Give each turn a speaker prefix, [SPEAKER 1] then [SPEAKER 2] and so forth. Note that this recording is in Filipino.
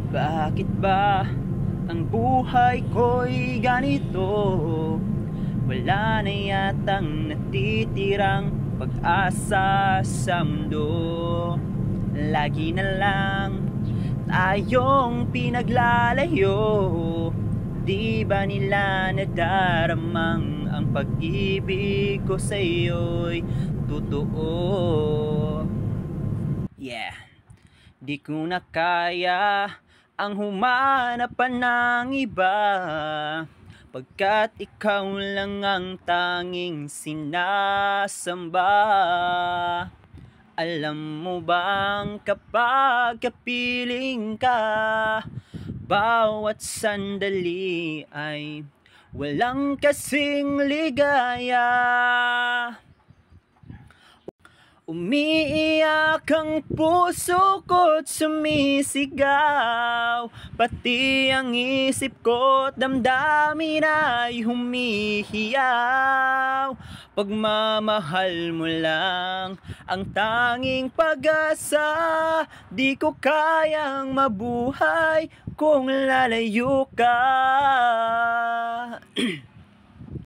[SPEAKER 1] Bakit ba ang buhay ko'y ganito? Wala na yatang natitirang pag-asa sa mundo. Lagi na lang tayong pinaglalayo. Di ba nila nadaramang ang pag-ibig ko sa'yo'y totoo? Yeah. Di ko na kaya ang humanap pa ng iba, pagkat ikaw lang ang tanging sinasamba. Alam mo bang kapag kapiling ka, bawat sandali ay walang kasing ligaya. Umiiyak ang puso ko't sumisigaw, pati ang isip ko't damdamin ay humihiyaw. Pagmamahal mo lang ang tanging pag-asa, di ko kayang mabuhay kung lalayo ka.